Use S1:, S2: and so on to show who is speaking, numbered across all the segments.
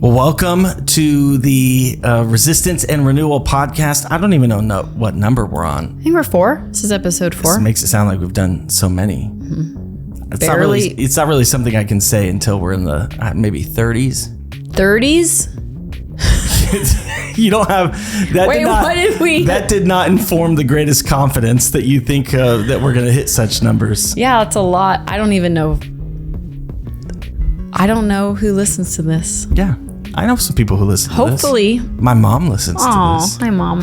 S1: Well, welcome to the Resistance and Renewal podcast. I don't even know what number we're on.
S2: I think we're 4. This is episode 4.
S1: This makes it sound like we've done so many. Mm-hmm. It's not really something I can say until we're in the maybe 30s.
S2: 30s?
S1: You don't have that.
S2: Wait, what did we?
S1: That did not inform the greatest confidence that you think that we're going to hit such numbers.
S2: Yeah, it's a lot. I don't even know. I don't know who listens to this.
S1: Yeah, I know some people who listen to this.
S2: Hopefully.
S1: My mom listens to this.
S2: Oh, hi, Mom.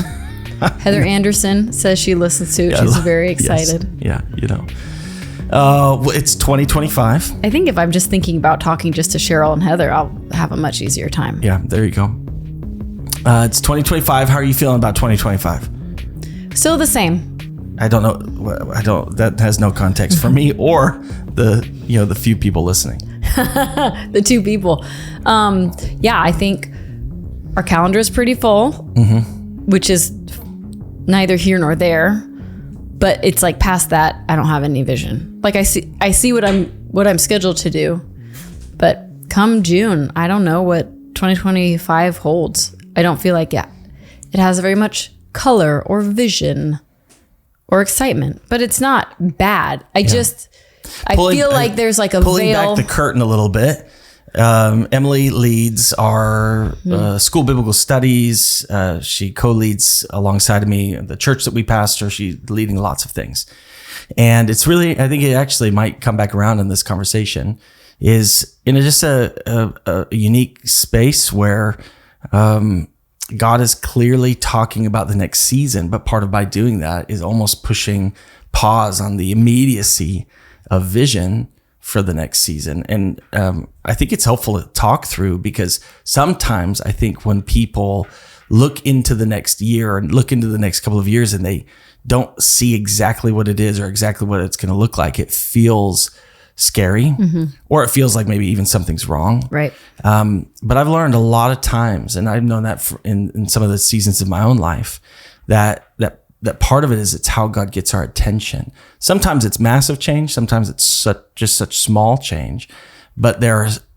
S2: Heather Anderson says she listens to it. Yeah, she's very excited.
S1: Yes. Yeah, you know. It's 2025.
S2: I think if I'm just thinking about talking just to Cheryl and Heather, I'll have a much easier time.
S1: Yeah, there you go. It's 2025. How are you feeling about 2025?
S2: Still the same.
S1: I don't know. That has no context for me or the few people listening.
S2: The 2 people. Yeah, I think our calendar is pretty full, which is neither here nor there. But it's like past that, I don't have any vision. Like I see what I'm scheduled to do, but come June, I don't know what 2025 holds. I don't feel like it has very much color or vision or excitement, but it's not bad. I feel like there's like a
S1: pulling
S2: veil.
S1: Back the curtain a little bit. Emily leads our school biblical studies. She co-leads alongside of me the church that we pastor. She's leading lots of things. And it's really, I think it actually might come back around in this conversation, is in just a unique space where God is clearly talking about the next season, but part of by doing that is almost pushing pause on the immediacy of vision for the next season. And I think it's helpful to talk through, because sometimes I think when people look into the next year and look into the next couple of years and they don't see exactly what it is or exactly what it's going to look like, it feels scary, or it feels like maybe even something's wrong.
S2: Right.
S1: But I've learned a lot of times, and I've known that in some of the seasons of my own life, that part of it is it's how God gets our attention. Sometimes it's massive change. Sometimes it's such small change, but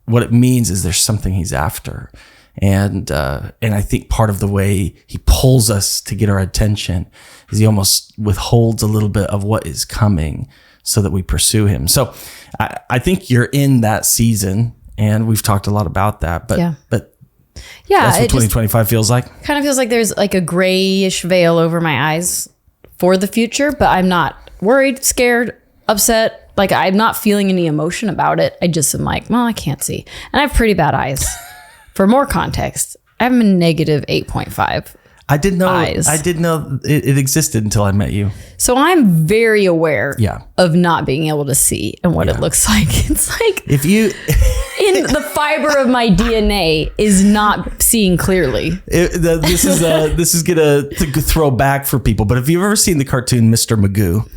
S1: what it means is there's something he's after. And I think part of the way he pulls us to get our attention is he almost withholds a little bit of what is coming so that we pursue him. So I think you're in that season, and we've talked a lot about that, but that's what 2025 feels like.
S2: Kind of feels like there's like a grayish veil over my eyes for the future, but I'm not worried, scared, upset. Like I'm not feeling any emotion about it. I just am like, well, I can't see. And I have pretty bad eyes. For more context, I'm a negative 8.5.
S1: I didn't know it existed until I met you.
S2: So I'm very aware of not being able to see and what it looks like. It's like
S1: if you
S2: in the fiber of my DNA is not seeing clearly.
S1: This is gonna throw back for people. But have you ever seen the cartoon Mr. Magoo?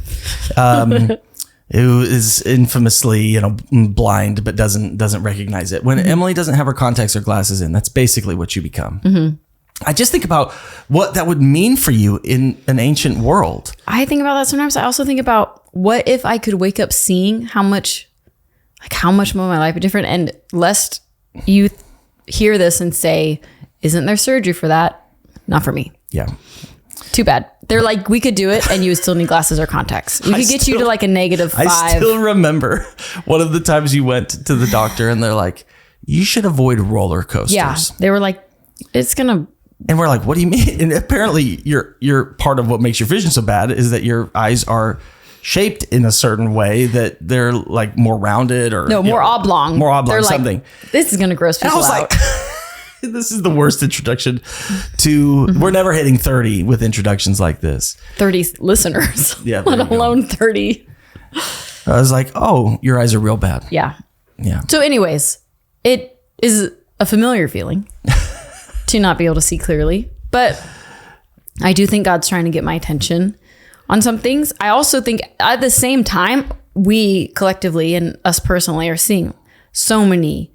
S1: Who is infamously, blind but doesn't recognize it. When Emily doesn't have her contacts or glasses in, that's basically what you become. Mm-hmm. I just think about what that would mean for you in an ancient world.
S2: I think about that sometimes. I also think about what if I could wake up seeing how much more my life would be different, and lest you hear this and say, isn't there surgery for that? Not for me.
S1: Yeah.
S2: Too bad. They're like, we could do it and you would still need glasses or contacts. We could get you to like a -5.
S1: I still remember one of the times you went to the doctor and they're like, you should avoid roller coasters.
S2: Yeah. They were like, it's going to.
S1: And we're like, what do you mean? And apparently you're part of what makes your vision so bad is that your eyes are shaped in a certain way that they're like more rounded or
S2: more oblong.
S1: More oblong,
S2: they're
S1: something.
S2: Like, this is going to gross people out.
S1: Like, this is the worst introduction to, we're never hitting 30 with introductions like this.
S2: 30 listeners, let alone 30.
S1: I was like, oh, your eyes are real bad.
S2: Yeah.
S1: Yeah.
S2: So anyways, it is a familiar feeling to not be able to see clearly, but I do think God's trying to get my attention on some things. I also think at the same time, we collectively and us personally are seeing so many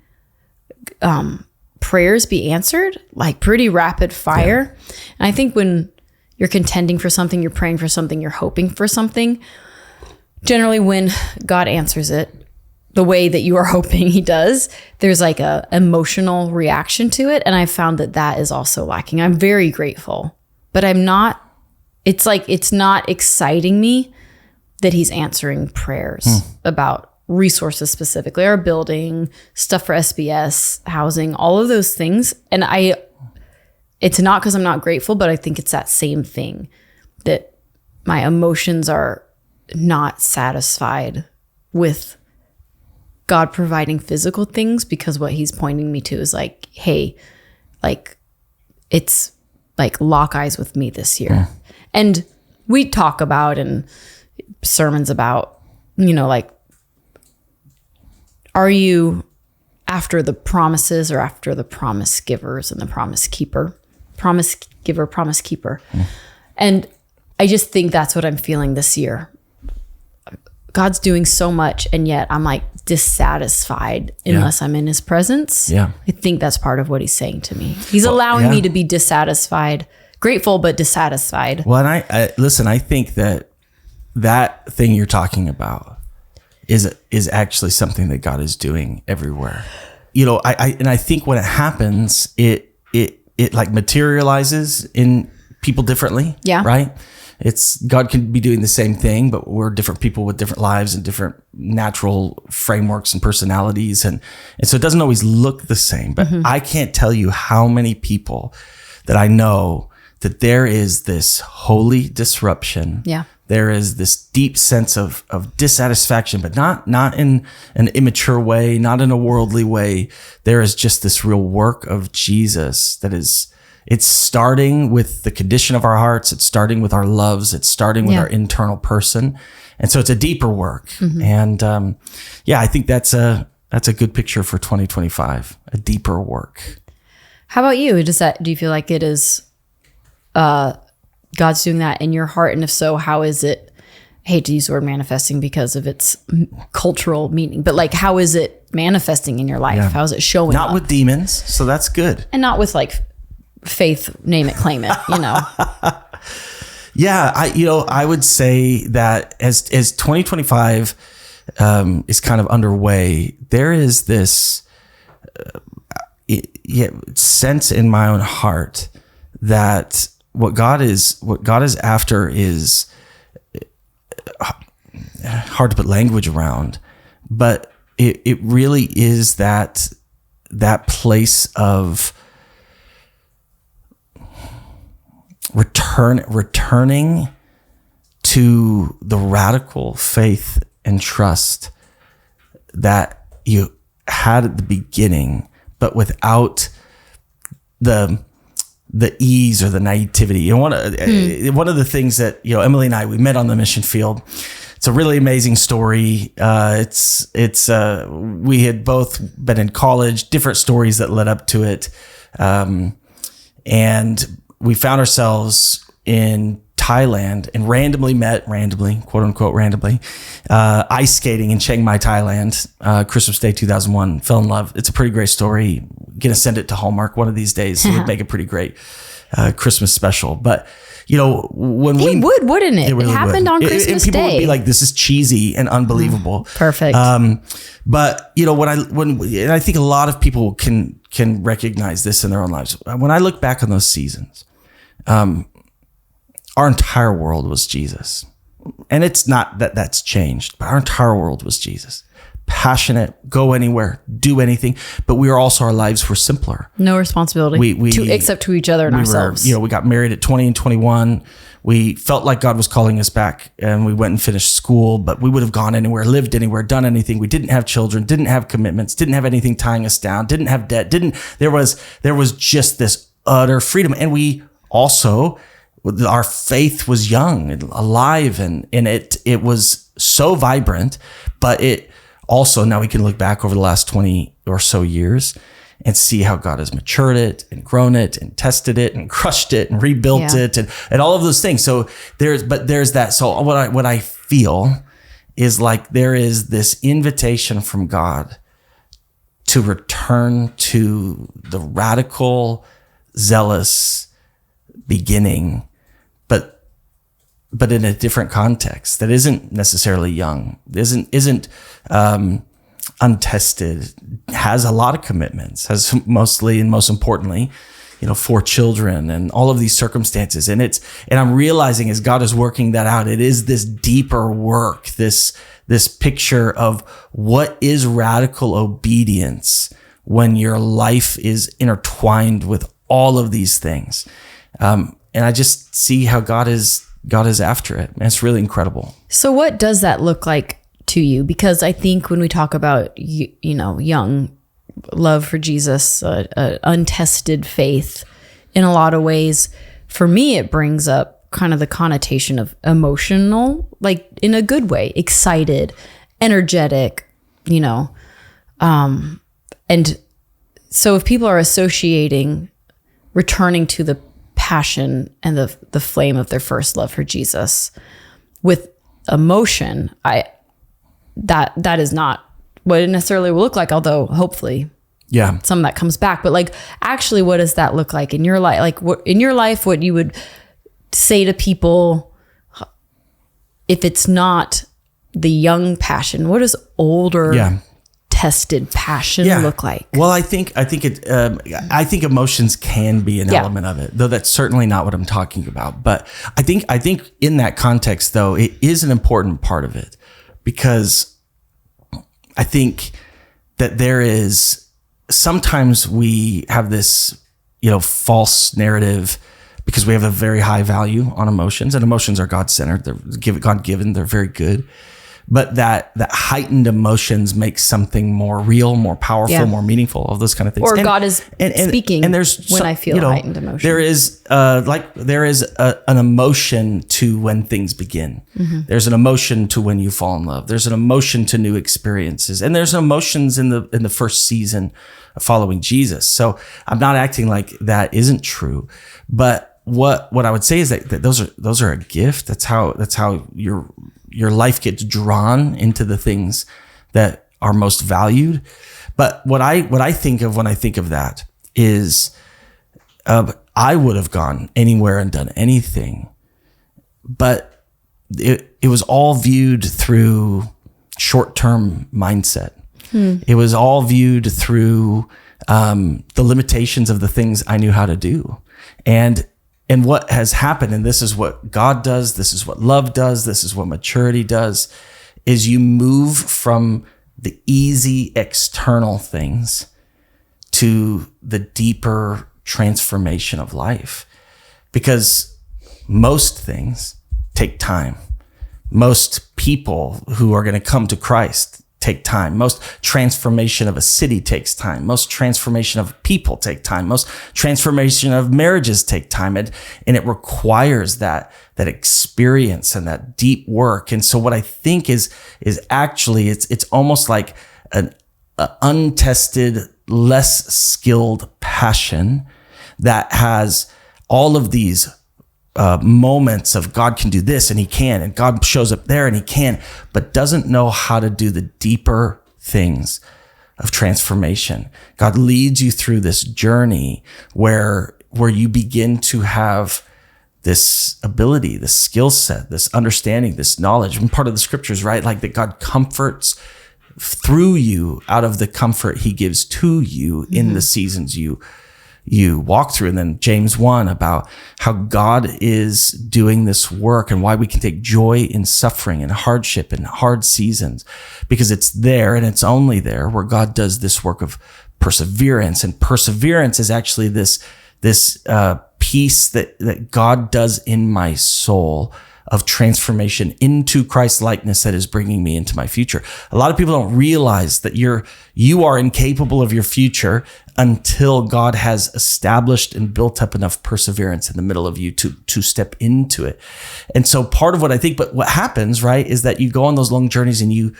S2: prayers be answered, like pretty rapid fire. Yeah. And I think when you're contending for something, you're praying for something, you're hoping for something, generally when God answers it, the way that you are hoping he does, there's like a emotional reaction to it. And I found that is also lacking. I'm very grateful, but it's like, it's not exciting me that he's answering prayers about resources, specifically our building, stuff for SBS, housing, all of those things. And it's not because I'm not grateful, but I think it's that same thing, that my emotions are not satisfied with God providing physical things, because what he's pointing me to is like, hey, like, it's like lock eyes with me this year. And we talk about in sermons about, like, are you after the promises or after the promise givers and the promise keeper? Promise giver, promise keeper. And I just think that's what I'm feeling this year. God's doing so much, and yet I'm like dissatisfied unless I'm in his presence. Yeah. I think that's part of what he's saying to me. He's allowing me to be dissatisfied, grateful, but dissatisfied.
S1: Well, and I listen, I think that thing you're talking about is actually something that God is doing everywhere. I think when it happens, it like materializes in people differently. Yeah. Right. God can be doing the same thing, but we're different people with different lives and different natural frameworks and personalities. And so it doesn't always look the same, but I can't tell you how many people that I know that there is this holy disruption. Yeah. There is this deep sense of dissatisfaction, but not in an immature way, not in a worldly way. There is just this real work of Jesus it's starting with the condition of our hearts. It's starting with our loves. It's starting with our internal person. And so it's a deeper work. And I think that's a good picture for 2025, a deeper work.
S2: How about you? Do you feel like it is God's doing that in your heart? And if so, how is it? I hate to use the word manifesting because of its cultural meaning, but like, how is it manifesting in your life? Yeah. How is it showing
S1: up?
S2: Not
S1: with demons. So that's good.
S2: And not with like faith, name it, claim it,
S1: Yeah. I would say that as 2025 is kind of underway, there is this sense in my own heart that what God is after is hard to put language around, but it really is that place of returning to the radical faith and trust that you had at the beginning, but without the ease or the naivety. One of the things that Emily and I, we met on the mission field. It's a really amazing story. We had both been in college, different stories that led up to it, and we found ourselves in Thailand and randomly, quote unquote, ice skating in Chiang Mai, Thailand, Christmas Day, 2001, fell in love. It's a pretty great story. Gonna send it to Hallmark one of these days. It would make a pretty great Christmas special. But wouldn't it? It happened on Christmas Day. People would be like, this is cheesy and unbelievable.
S2: Perfect.
S1: But and I think a lot of people can recognize this in their own lives. When I look back on those seasons, our entire world was Jesus. And it's not that that's changed, but our entire world was Jesus. Passionate, go anywhere, do anything. But our lives were simpler.
S2: No responsibility except to each other and ourselves.
S1: We got married at 20 and 21. We felt like God was calling us back, and we went and finished school, but we would have gone anywhere, lived anywhere, done anything. We didn't have children, didn't have commitments, didn't have anything tying us down, didn't have debt, there was just this utter freedom. And we also, our faith was young and alive, and it was so vibrant, but it also, now we can look back over the last 20 or so years and see how God has matured it and grown it and tested it and crushed it and rebuilt it and all of those things. So there's that. So what I feel is like there is this invitation from God to return to the radical, zealous beginning, but in a different context that isn't necessarily young, isn't untested, has a lot of commitments, has mostly and most importantly, 4 children and all of these circumstances. And I'm realizing as God is working that out, it is this deeper work, this picture of what is radical obedience when your life is intertwined with all of these things. And I just see how God is after it. And it's really incredible.
S2: So what does that look like to you? Because I think when we talk about, young love for Jesus, untested faith, in a lot of ways, for me, it brings up kind of the connotation of emotional, like in a good way, excited, energetic, and so if people are associating returning to the passion and the flame of their first love for Jesus with emotion, that is not what it necessarily will look like, although hopefully some of that comes back. But like, actually, what does that look like in your life? Like in your life, what you would say to people if it's not the young passion, what does older tested passion look like?
S1: Well, I think emotions can be an element of it, though that's certainly not what I'm talking about. But I think in that context, though, it is an important part of it, because I think that there is, sometimes we have this, false narrative because we have a very high value on emotions, and emotions are God-centered. They're God-given. They're very good. But that heightened emotions make something more real, more powerful, more meaningful, all those kind of things.
S2: Or God is speaking and there's when I feel heightened emotion. There is an emotion to when things begin. Mm-hmm. There's an emotion to when you fall in love. There's an emotion to new experiences. And there's emotions in the first season of following Jesus. So I'm not acting like that isn't true. But what I would say is that those are a gift. That's how your life gets drawn into the things that are most valued. But what I think of when I think of that is, I would have gone anywhere and done anything, but it was all viewed through short-term mindset. It was all viewed through the limitations of the things I knew how to do. And what has happened, and this is what God does, this is what love does, this is what maturity does, is you move from the easy external things to the deeper transformation of life. Because most things take time. Most people who are going to come to Christ take time. Most transformation of a city takes time. Most transformation of people take time. Most transformation of marriages take time. And it requires that experience and that deep work. And so what I think is actually, it's almost like an untested, less skilled passion that has all of these moments of God can do this and he can, and God shows up there and he can, but doesn't know how to do the deeper things of transformation. God leads you through this journey where you begin to have this ability, this skill set, this understanding, this knowledge. And part of the scriptures, right? Like that God comforts through you out of the comfort he gives to you in the seasons you walk through. And then James 1 about how God is doing this work and why we can take joy in suffering and hardship and hard seasons, because it's there and it's only there where God does this work of perseverance. And perseverance is actually this piece that God does in my soul of transformation into Christ likeness that is bringing me into my future. A lot of people don't realize that you are incapable of your future until God has established and built up enough perseverance in the middle of you to step into it. And so part of what I think, but what happens, right, is that you go on those long journeys and you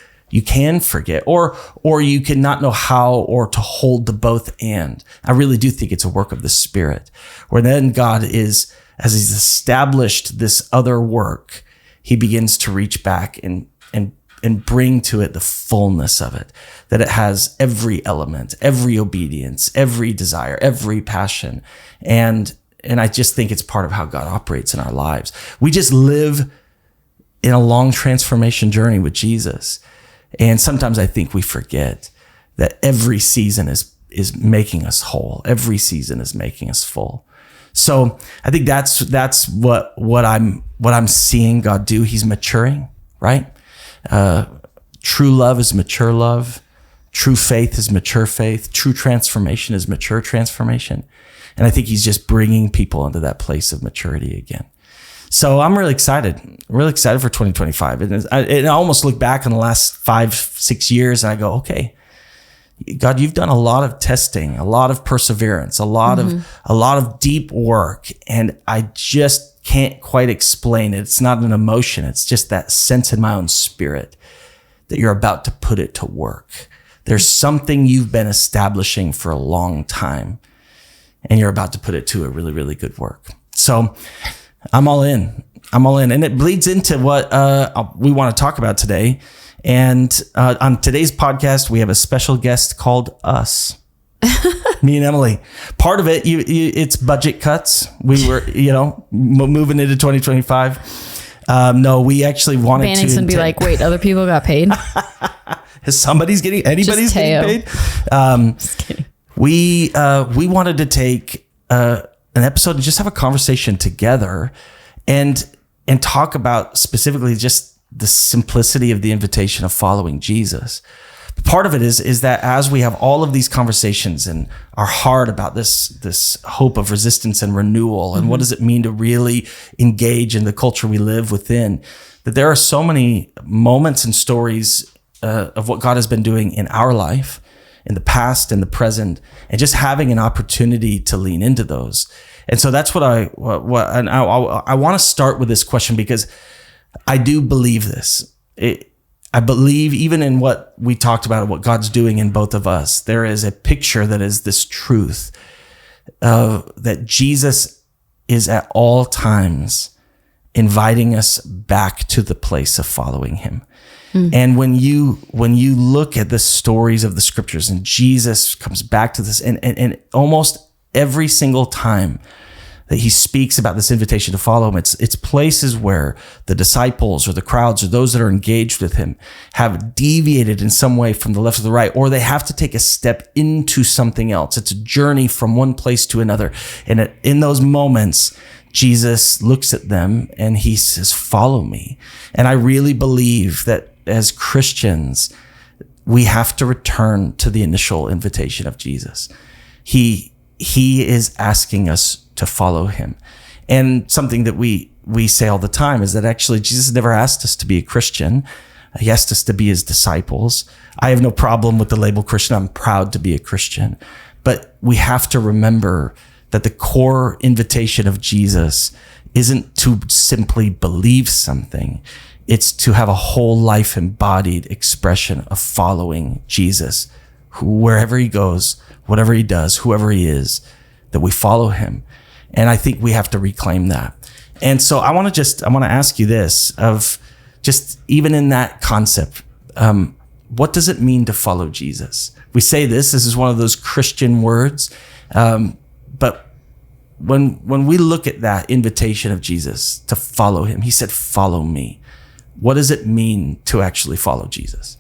S2: can forget, or you can not know how or to hold the both and. I really do think it's a work of the Spirit, where then God is, as he's established this other work, he begins to reach back and bring to it the fullness of it, that it has every element, every obedience, every desire, every passion. And I just think it's part of how God operates in our lives. We just live in a long transformation journey with Jesus.
S1: And sometimes I think we forget that every season is making us whole. Every season is making us full. So I think that's what I'm seeing God do. He's maturing, right? True love is mature love. True faith is mature faith. True transformation is mature transformation. And I think he's just bringing people into that place of maturity again. So I'm really excited for 2025. And I almost look back on the last 5-6 years and I go, okay, God, you've done a lot of testing, a lot of perseverance, a lot of deep work. And I just can't quite explain it. It's not an emotion. It's just that sense in my own spirit that you're about to put it to work. There's something you've been establishing for a long time and you're about to put it to a really, really good work. So I'm all in. And it bleeds into what we want to talk about today. And on today's podcast, we have a special guest called us, me and Emily. Part of it, it's budget cuts. We were, moving into 2025. No, we actually wanted
S2: Banning's to. And be like, wait, other people got paid?
S1: Anybody's getting paid? Just kidding. We wanted to take an episode and just have a conversation together and talk about specifically just the simplicity of the invitation of following Jesus. Part of it is that as we have all of these conversations and our heart about this hope of resistance and renewal, and what does it mean to really engage in the culture we live within, that there are so many moments and stories of what God has been doing in our life, in the past, in the present, and just having an opportunity to lean into those. And so that's what I want to start with this question, because I do believe this. I believe even in what we talked about, what God's doing in both of us, there is a picture that is this truth that Jesus is at all times inviting us back to the place of following him. And when you look at the stories of the scriptures and Jesus comes back to this, and almost every single time that he speaks about this invitation to follow him, it's places where the disciples or the crowds or those that are engaged with him have deviated in some way from the left or the right, or they have to take a step into something else. It's a journey from one place to another. And in those moments, Jesus looks at them and he says, follow me. And I really believe that as Christians, we have to return to the initial invitation of Jesus. He is asking us to follow him. And something that we say all the time is that actually Jesus never asked us to be a Christian. He asked us to be his disciples. I have no problem with the label Christian. I'm proud to be a Christian. But we have to remember that the core invitation of Jesus isn't to simply believe something. It's to have a whole life embodied expression of following Jesus. Wherever he goes, whatever he does, whoever he is, that we follow him. And I think we have to reclaim that. And so I want to ask you this, of just even in that concept, what does it mean to follow Jesus? We say this is one of those Christian words. But when we look at that invitation of Jesus to follow him, he said, follow me. What does it mean to actually follow Jesus?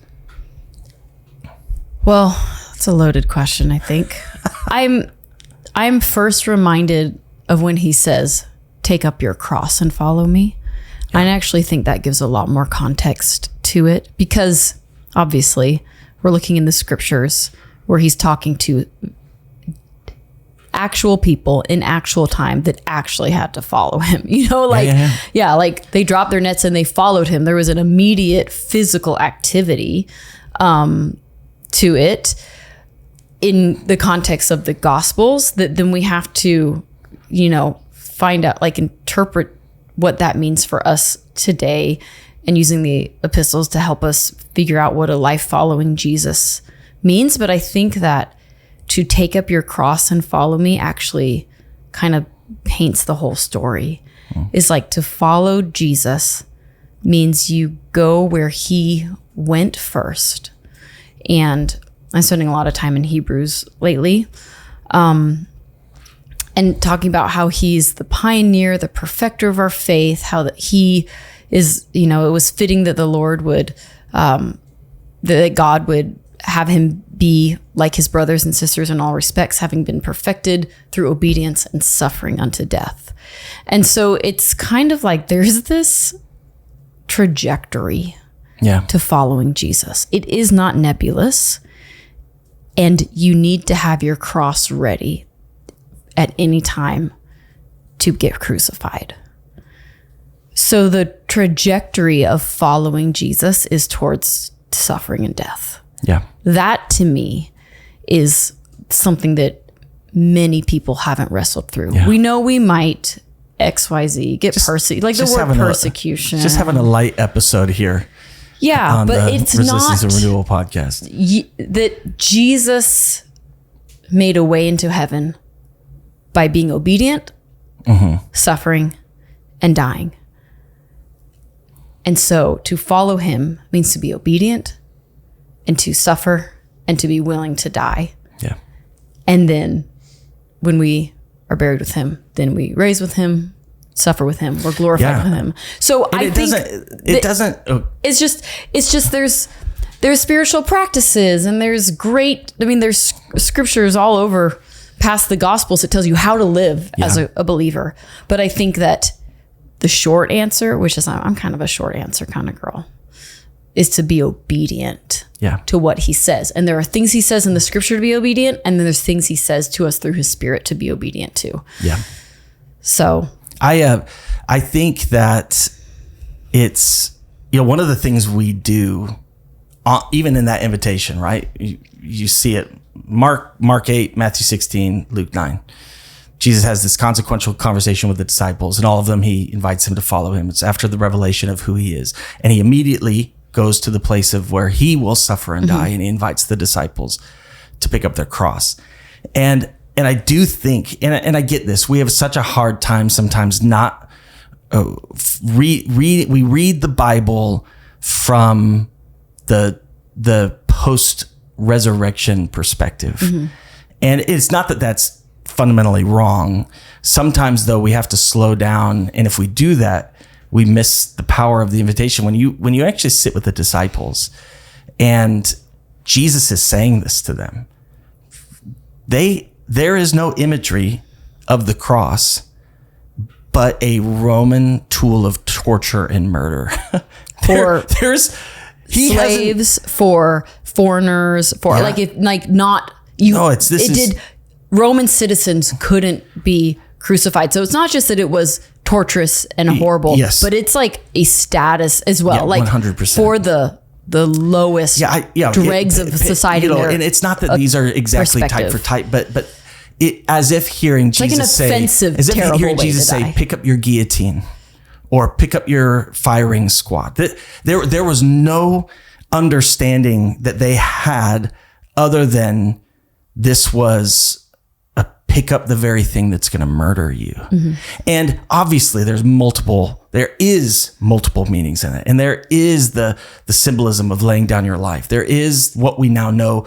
S2: Well, it's a loaded question, I think. I'm first reminded of when he says, take up your cross and follow me. Yeah. I actually think that gives a lot more context to it, because obviously we're looking in the scriptures where he's talking to actual people in actual time that actually had to follow him, like they dropped their nets and they followed him. There was an immediate physical activity to it in the context of the Gospels that then we have to, find out, interpret what that means for us today, and using the epistles to help us figure out what a life following Jesus means. But I think that to take up your cross and follow me actually kind of paints the whole story. Is like, to follow Jesus means you go where he went first. And I'm spending a lot of time in Hebrews lately, and talking about how he's the pioneer, the perfecter of our faith, how that he is, it was fitting that the Lord would that God would have him be like his brothers and sisters in all respects, having been perfected through obedience and suffering unto death. And so it's kind of like there's this trajectory to following Jesus. It is not nebulous, and you need to have your cross ready at any time to get crucified. So the trajectory of following Jesus is towards suffering and death.
S1: Yeah.
S2: That to me is something that many people haven't wrestled through.
S1: Yeah.
S2: We know we might XYZ get persecuted, like the word persecution.
S1: Just having a light episode here.
S2: Yeah, but it's
S1: Resistance
S2: not
S1: and Renewal podcast.
S2: That Jesus made a way into heaven by being obedient, suffering, and dying. And so to follow him means to be obedient and to suffer and to be willing to die.
S1: Yeah.
S2: And then when we are buried with him, then we raise with him, suffer with him, we're glorified with him. So I think it's just there's spiritual practices, and there's there's scriptures all over past the Gospels that tells you how to live as a believer. But I think that the short answer, which is I'm kind of a short answer kind of girl, is to be obedient to what he says. And there are things he says in the scripture to be obedient, and then there's things he says to us through his spirit to be obedient to. Yeah. So
S1: I think that it's, one of the things we do, even in that invitation, right? You see it, Mark 8, Matthew 16, Luke 9. Jesus has this consequential conversation with the disciples, and all of them, he invites them to follow him. It's after the revelation of who he is. And he immediately goes to the place of where he will suffer and die, and he invites the disciples to pick up their cross. And I do think, and I get this, we have such a hard time sometimes not we read the Bible from the post-resurrection perspective. And it's not that that's fundamentally wrong. Sometimes though, we have to slow down, and if we do that, we miss the power of the invitation. When you actually sit with the disciples and Jesus is saying this to them, there is no imagery of the cross, but a Roman tool of torture and murder. There's
S2: slaves, for foreigners, for Roman citizens couldn't be crucified. So it's not just that it was torturous and horrible, but it's like a status as well, like 100%. For the lowest dregs of society.
S1: And it's not that these are exactly type for type, but it, as if hearing Jesus say, pick up your guillotine or pick up your firing squad. There was no understanding that they had other than this was pick up the very thing that's going to murder you. And obviously there is multiple meanings in it. And there is the symbolism of laying down your life. There is what we now know,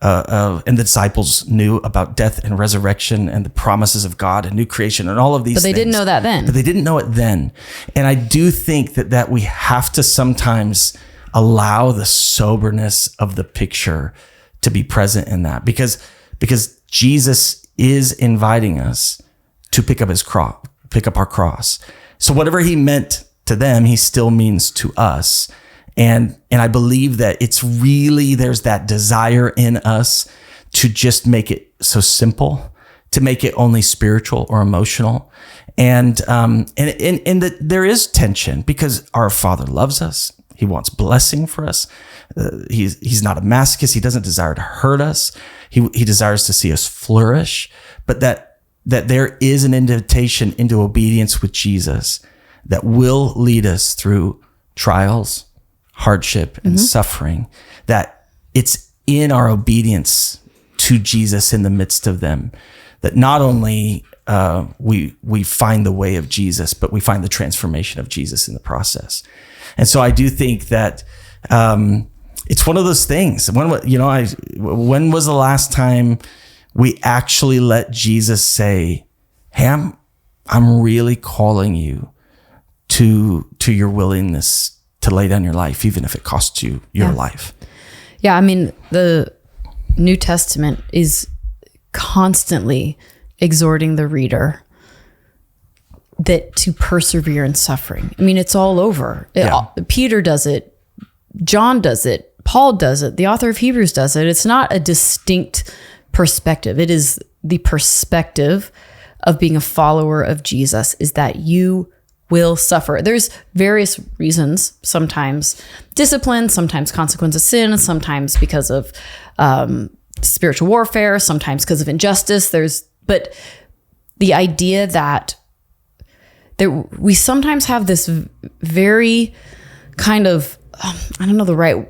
S1: and the disciples knew about death and resurrection and the promises of God and new creation and all of these things.
S2: But they didn't know that then.
S1: But they didn't know it then. And I do think that we have to sometimes allow the soberness of the picture to be present in that, because Jesus is inviting us to pick up our cross. So whatever he meant to them, he still means to us. And I believe that it's really, there's that desire in us to just make it so simple, to make it only spiritual or emotional. And that there is tension because our Father loves us. He wants blessing for us. He's not a masochist. He doesn't desire to hurt us. He desires to see us flourish, but that there is an invitation into obedience with Jesus that will lead us through trials, hardship, and suffering, that it's in our obedience to Jesus in the midst of them that not only we find the way of Jesus, but we find the transformation of Jesus in the process. And so I do think that it's one of those things. When was the last time we actually let Jesus say, "Hey, I'm really calling you to your willingness to lay down your life, even if it costs you your life"?
S2: Yeah, I mean, the New Testament is constantly exhorting the reader that to persevere in suffering. I mean, it's all over. Peter does it. John does it. Paul does it. The author of Hebrews does it. It's not a distinct perspective. It is the perspective of being a follower of Jesus, is that you will suffer. There's various reasons, sometimes discipline, sometimes consequence of sin, sometimes because of spiritual warfare, sometimes because of injustice. But the idea that we sometimes have this very kind of, I don't know the right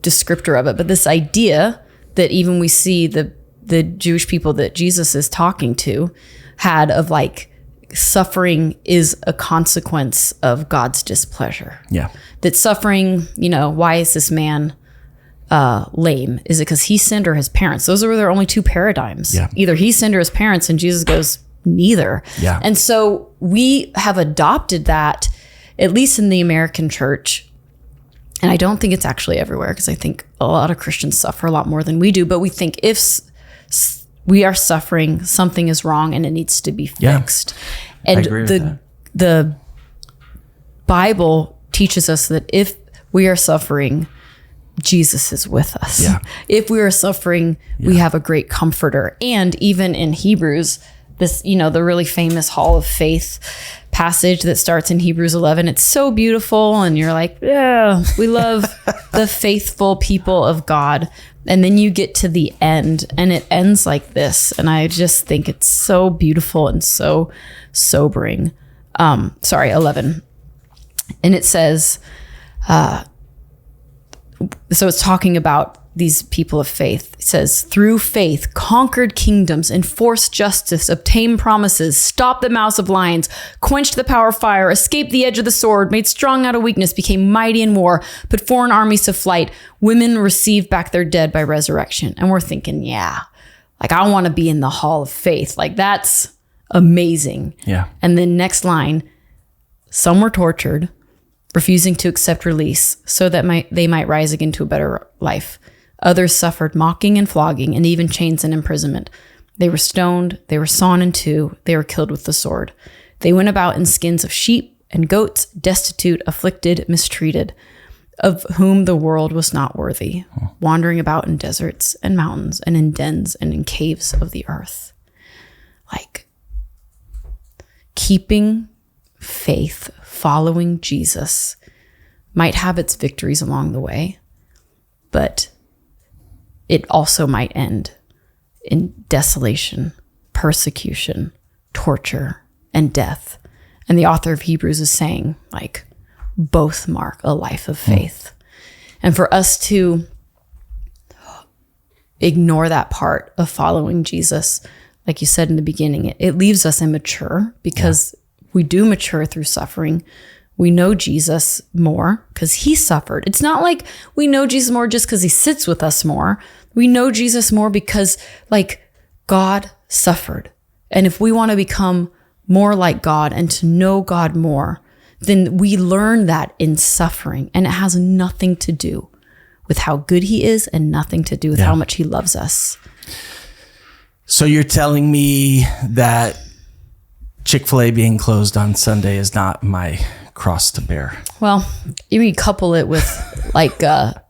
S2: descriptor of it, but this idea that even we see the Jewish people that Jesus is talking to had of like, suffering is a consequence of God's displeasure.
S1: Yeah.
S2: That suffering, why is this man lame? Is it because he sinned or his parents? Those were their only two paradigms.
S1: Yeah.
S2: Either he sinned or his parents, and Jesus goes, neither.
S1: Yeah.
S2: And so we have adopted that, at least in the American church. And I don't think it's actually everywhere, because I think a lot of Christians suffer a lot more than we do. But we think if we are suffering, something is wrong and it needs to be fixed.
S1: Yeah.
S2: And
S1: I agree with that.
S2: the Bible teaches us that if we are suffering, Jesus is with us.
S1: Yeah.
S2: If we are suffering, we have a great comforter. And even in Hebrews, this, the really famous Hall of Faith passage that starts in Hebrews 11, it's so beautiful. And you're like, yeah, we love the faithful people of God. And then you get to the end and it ends like this. And I just think it's so beautiful and so sobering. 11. And it says, so it's talking about these people of faith. It says, through faith, conquered kingdoms, enforced justice, obtained promises, stopped the mouths of lions, quenched the power of fire, escaped the edge of the sword, made strong out of weakness, became mighty in war, put foreign armies to flight. Women received back their dead by resurrection. And we're thinking, yeah, like I want to be in the hall of faith. Like that's amazing.
S1: Yeah.
S2: And then next line, some were tortured, refusing to accept release so that they might rise again to a better life. Others suffered mocking and flogging and even chains and imprisonment. They were stoned, they were sawn in two, they were killed with the sword. They went about in skins of sheep and goats, destitute, afflicted, mistreated, of whom the world was not worthy, wandering about in deserts and mountains and in dens and in caves of the earth. Like, keeping faith, following Jesus might have its victories along the way, but it also might end in desolation, persecution, torture, and death. And the author of Hebrews is saying, like, both mark a life of faith. And for us to ignore that part of following Jesus, like you said in the beginning, it leaves us immature, because we do mature through suffering. We know Jesus more because he suffered. It's not like we know Jesus more just because he sits with us more. We know Jesus more because, like, God suffered. And if we want to become more like God and to know God more, then we learn that in suffering. And it has nothing to do with how good he is and nothing to do with how much he loves us.
S1: So you're telling me that Chick-fil-A being closed on Sunday is not my cross to bear?
S2: Well, you couple it with like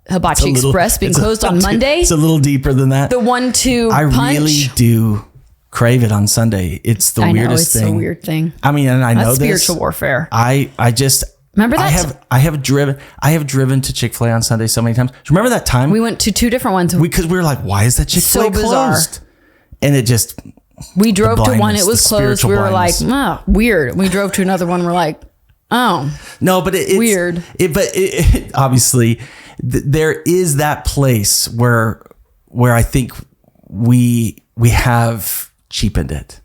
S2: Hibachi Express being closed on Monday.
S1: It's a little deeper than that.
S2: The 1-2
S1: I
S2: punch.
S1: really do crave it on Sunday. It's the weirdest thing.
S2: It's a weird thing.
S1: I mean, and I know
S2: That's
S1: this.
S2: spiritual warfare.
S1: I just
S2: remember that.
S1: I have driven to Chick-fil-A on Sunday so many times. Remember that time
S2: We went to two different ones.
S1: because we were like, why is that Chick-fil-A
S2: So bizarre.
S1: closed? And it just
S2: We drove to one,
S1: blindness,
S2: it was
S1: the
S2: closed.
S1: spiritual
S2: We were
S1: blindness.
S2: like, weird. We drove to another one, we're like, oh.
S1: No, but it's
S2: weird.
S1: But obviously, there is that place where I think we have cheapened it.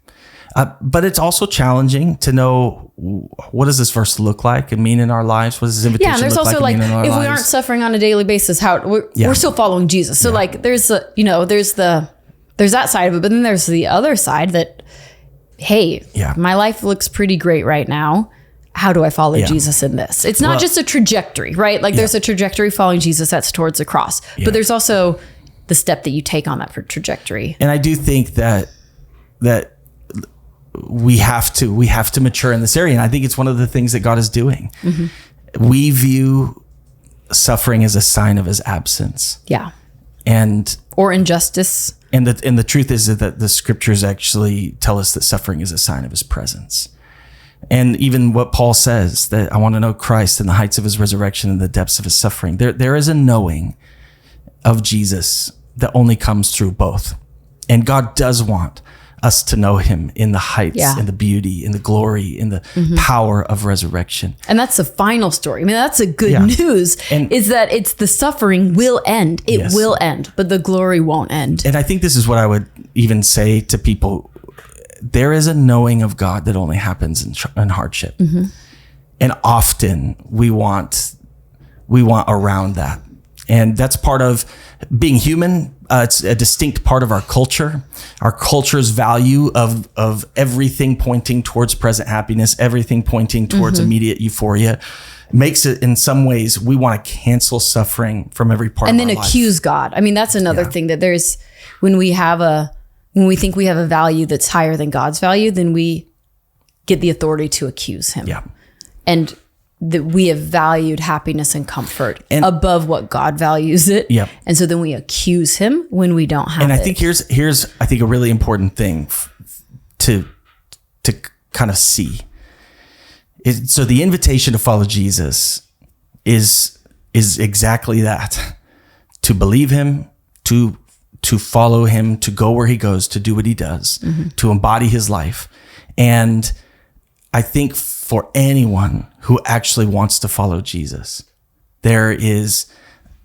S1: But it's also challenging to know, what does this verse look like and mean in our lives? What does this invitation
S2: Yeah, and there's
S1: look
S2: also
S1: like and
S2: like,
S1: mean in our
S2: if
S1: lives?
S2: we aren't suffering on a daily basis, we're still following Jesus. So like, there's that side of it, but then there's the other side that, hey, my life looks pretty great right now. how do I follow
S1: Yeah.
S2: Jesus in this? It's not
S1: Well-
S2: just a trajectory, right? Like there's a trajectory following Jesus that's towards the cross, but there's also the step that you take on that trajectory.
S1: And I do think that we have to mature in this area. And I think it's one of the things that God is doing. We view suffering as a sign of his absence.
S2: Yeah.
S1: And
S2: Or injustice.
S1: And the truth is that the scriptures actually tell us that suffering is a sign of his presence. And even what Paul says, that I want to know Christ and the heights of his resurrection and the depths of his suffering. There is a knowing of Jesus that only comes through both. And God does want us to know him in the heights, in the beauty, in the glory, in the power of resurrection.
S2: And that's the final story. I mean, that's the good news, is that it's the suffering will end. It will end, but the glory won't end.
S1: And I think this is what I would even say to people. There is a knowing of God that only happens in hardship. And often we want around that. And that's part of being human. It's a distinct part of our culture. Our culture's value of everything pointing towards present happiness, everything pointing towards immediate euphoria, makes it, in some ways, we want to cancel suffering from every part of our life.
S2: And then accuse God. I mean, that's another thing that there's, when we think we have a value that's higher than God's value, then we get the authority to accuse him.
S1: Yeah.
S2: And that we have valued happiness and comfort above what God values it.
S1: Yeah.
S2: And so then we accuse him when we don't have it.
S1: And I think here's I think a really important thing to kind of see. So the invitation to follow Jesus is exactly that. To believe him, to follow him, to go where he goes, to do what he does, to embody his life. And I think for anyone who actually wants to follow Jesus, there is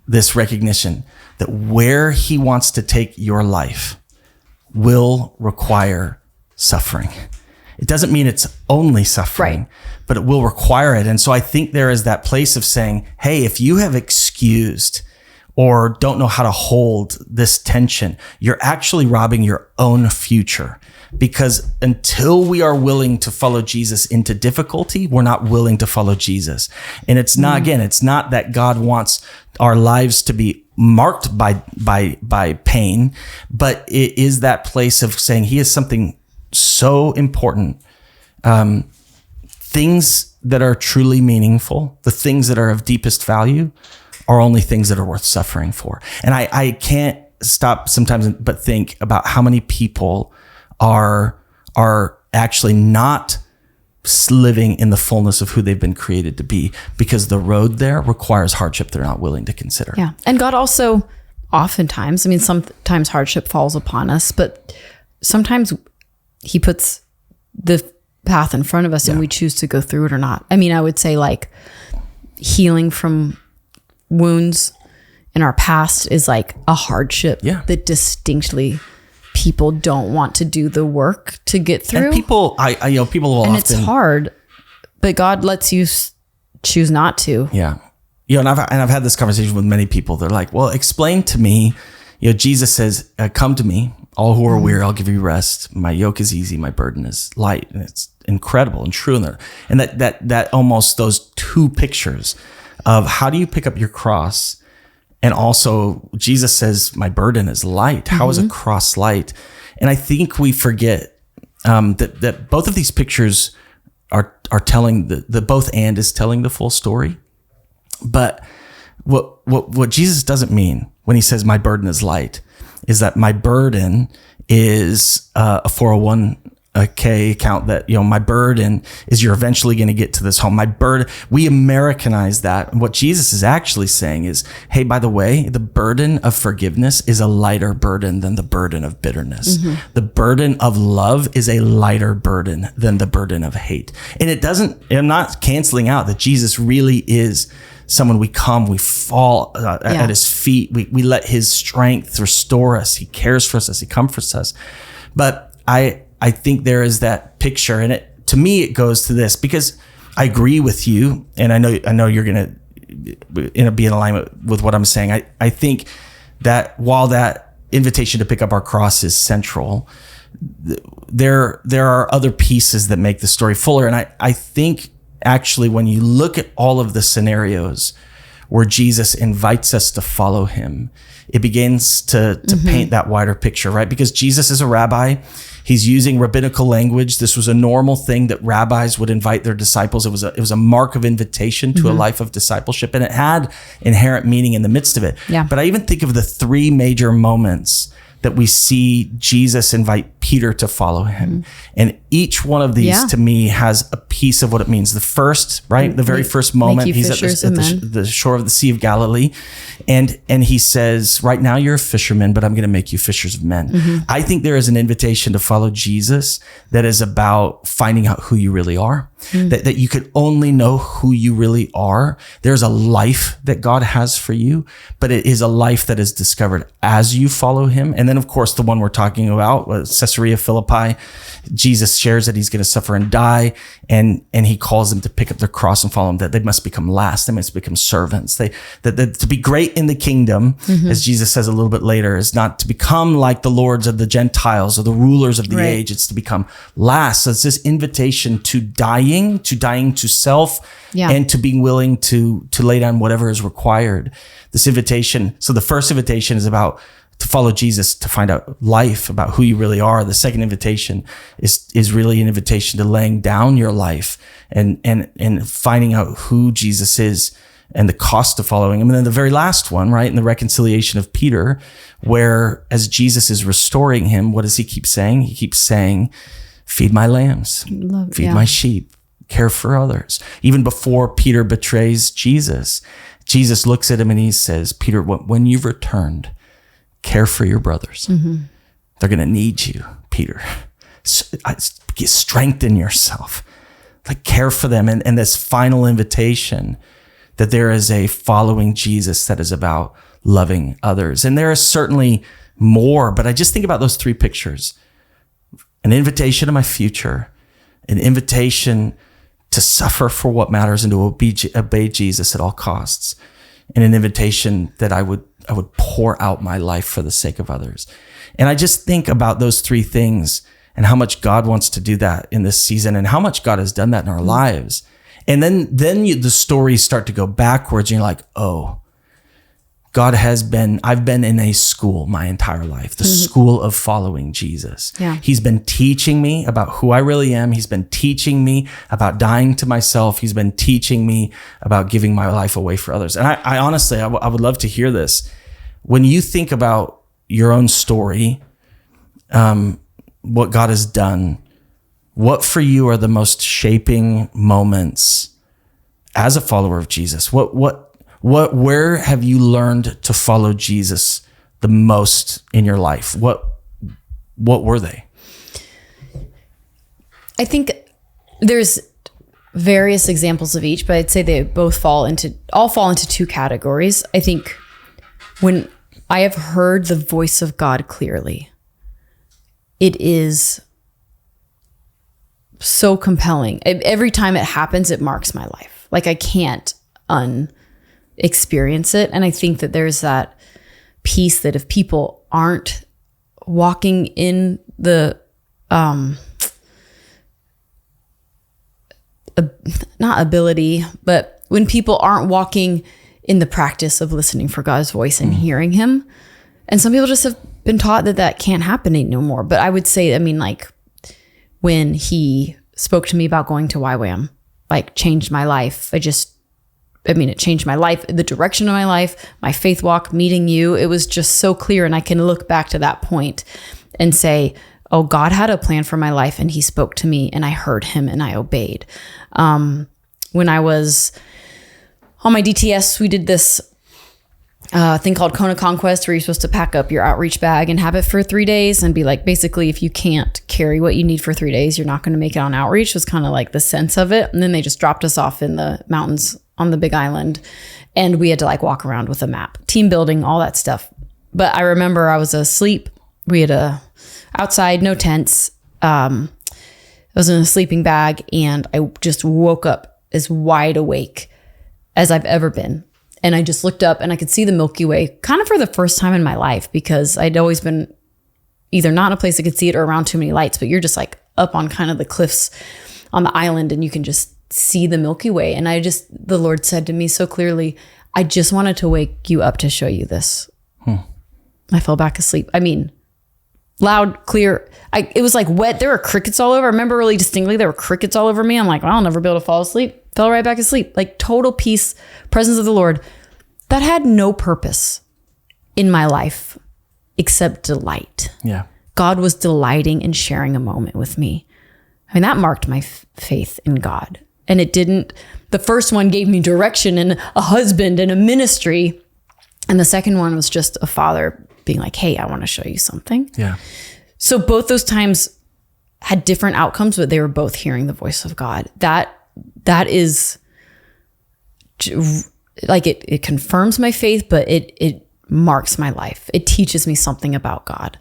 S1: this recognition that where he wants to take your life will require suffering. It doesn't mean it's only suffering, but it will require it. And so I think there is that place of saying, hey, if you have excused or don't know how to hold this tension, you're actually robbing your own future. Because until we are willing to follow Jesus into difficulty, we're not willing to follow Jesus. And it's not, again, it's not that God wants our lives to be marked by pain, but it is that place of saying he has something so important. Things that are truly meaningful, the things that are of deepest value, are only things that are worth suffering for. And I can't stop sometimes but think about how many people are actually not living in the fullness of who they've been created to be, because the road there requires hardship they're not willing to consider.
S2: Yeah. And God also oftentimes, I mean, sometimes hardship falls upon us, but sometimes he puts the path in front of us and we choose to go through it or not. I mean, I would say like healing from wounds in our past is like a hardship that distinctly people don't want to do the work to get through.
S1: And people, people will
S2: and
S1: often,
S2: it's hard, but God lets you choose not to.
S1: Yeah. And I've had this conversation with many people. They're like, well, explain to me, Jesus says, come to me, all who are weary, I'll give you rest. My yoke is easy. My burden is light. And it's incredible and true. And that almost those two pictures of how do you pick up your cross. And also Jesus says, my burden is light. How is a cross light? And I think we forget that both of these pictures are telling the both and is telling the full story. But what Jesus doesn't mean when he says my burden is light is that my burden is a 401k account, that my burden is you're eventually going to get to this home. My burden, we Americanize that. And what Jesus is actually saying is, hey, by the way, the burden of forgiveness is a lighter burden than the burden of bitterness. The burden of love is a lighter burden than the burden of hate. And I'm not canceling out that Jesus really is someone we fall at his feet. We let his strength restore us. He cares for us. He comforts us. But I think there is that picture, and to me it goes to this, because I agree with you, and I know you're going to be in alignment with what I'm saying. I think that while that invitation to pick up our cross is central, there are other pieces that make the story fuller. And I think actually, when you look at all of the scenarios where Jesus invites us to follow him, it begins to paint that wider picture, right? Because Jesus is a rabbi. He's using rabbinical language. This was a normal thing that rabbis would invite their disciples. It was a mark of invitation to a life of discipleship, and it had inherent meaning in the midst of it.
S2: Yeah.
S1: But I even think of the three major moments that we see Jesus invite Peter to follow him. And each one of these to me has a piece of what it means. The first, right? The very first moment, he's at the shore of the Sea of Galilee. And he says, right now you're a fisherman, but I'm going to make you fishers of men. I think there is an invitation to follow Jesus that is about finding out who you really are, that you could only know who you really are. There's a life that God has for you, but it is a life that is discovered as you follow him. And then, of course, the one we're talking about, Caesarea Philippi, Jesus shares that he's going to suffer and die, and he calls them to pick up their cross and follow him, that they must become last, they must become servants. That to be great in the kingdom, as Jesus says a little bit later, is not to become like the lords of the Gentiles or the rulers of the age. It's to become last. So it's this invitation to dying to self, and to being willing to lay down whatever is required. This invitation. So the first invitation is about to follow Jesus, to find out life, about who you really are. The second invitation is really an invitation to laying down your life and finding out who Jesus is and the cost of following him. And then the very last one, right, in the reconciliation of Peter, where as Jesus is restoring him, what does he keep saying? He keeps saying, feed my lambs, feed my sheep, care for others. Even before Peter betrays Jesus, Jesus looks at him and he says, Peter, when you've returned, care for your brothers. They're going to need you, Peter. Strengthen yourself. Like, care for them. And this final invitation that there is a following Jesus that is about loving others. And there is certainly more, but I just think about those three pictures. An invitation to my future, an invitation to suffer for what matters and to obey Jesus at all costs, and an invitation that I would pour out my life for the sake of others. And I just think about those three things and how much God wants to do that in this season and how much God has done that in our lives. And then the stories start to go backwards and you're like, oh, I've been in a school my entire life, the school of following Jesus. Yeah. He's been teaching me about who I really am. He's been teaching me about dying to myself. He's been teaching me about giving my life away for others. And I honestly, I would love to hear this. When you think about your own story, what God has done, what for you are the most shaping moments as a follower of Jesus? Where have you learned to follow Jesus the most in your life? What were they?
S2: I think there's various examples of each, but I'd say they all fall into two categories. I think when I have heard the voice of God clearly, it is so compelling. Every time it happens, it marks my life. Like, I can't experience it. And I think that there's that piece that if people aren't walking in the not ability, but when people aren't walking in the practice of listening for God's voice and hearing him, and some people just have been taught that can't happen anymore. But I would say, like, when he spoke to me about going to YWAM, like, changed my life. It changed my life, the direction of my life, my faith walk, meeting you. It was just so clear. And I can look back to that point and say, oh, God had a plan for my life and he spoke to me and I heard him and I obeyed. When I was on my DTS, we did this thing called Kona Conquest, where you're supposed to pack up your outreach bag and have it for 3 days and be like, basically, if you can't carry what you need for 3 days, you're not going to make it on outreach, was kind of like the sense of it. And then they just dropped us off in the mountains on the Big Island, and we had to walk around with a map, team building, all that stuff. But I remember I was asleep. We had outside, no tents. I was in a sleeping bag, and I just woke up as wide awake as I've ever been. And I just looked up and I could see the Milky Way kind of for the first time in my life, because I'd always been either not in a place I could see it or around too many lights, but you're just up on kind of the cliffs on the island and you can just see the Milky Way. And the Lord said to me so clearly, I just wanted to wake you up to show you this. I fell back asleep. I mean, loud, clear. It was like wet. There were crickets all over. I remember really distinctly, there were crickets all over me. I'm like, well, I'll never be able to fall asleep. Fell right back asleep. Like total peace, presence of the Lord. That had no purpose in my life except delight.
S1: Yeah.
S2: God was delighting in sharing a moment with me. I mean, that marked my faith in God. And it didn't, the first one gave me direction and a husband and a ministry. And the second one was just a father being like, hey, I want to show you something.
S1: Yeah.
S2: So both those times had different outcomes, but they were both hearing the voice of God. That is like, it confirms my faith, but it marks my life. It teaches me something about God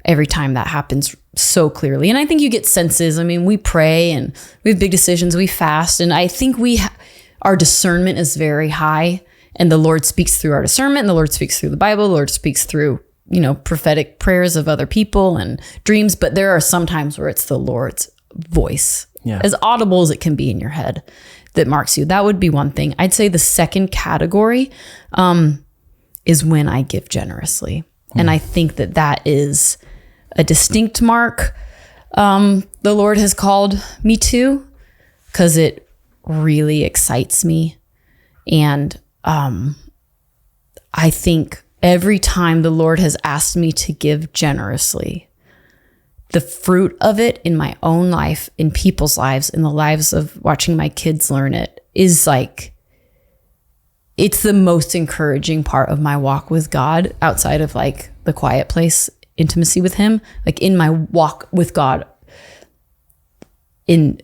S2: every time that happens so clearly. And I think you get senses. I mean, we pray and we have big decisions, we fast. And I think our discernment is very high, and the Lord speaks through our discernment, and the Lord speaks through the Bible. The Lord speaks through, prophetic prayers of other people and dreams. But there are some times where it's the Lord's voice, as audible as it can be in your head, that marks you. That would be one thing. I'd say the second category is when I give generously. And I think that is a distinct mark the Lord has called me to, because it really excites me. And I think every time the Lord has asked me to give generously, the fruit of it in my own life, in people's lives, in the lives of watching my kids learn it, is like, it's the most encouraging part of my walk with God, outside of like the quiet place intimacy with him. Like in my walk with God, in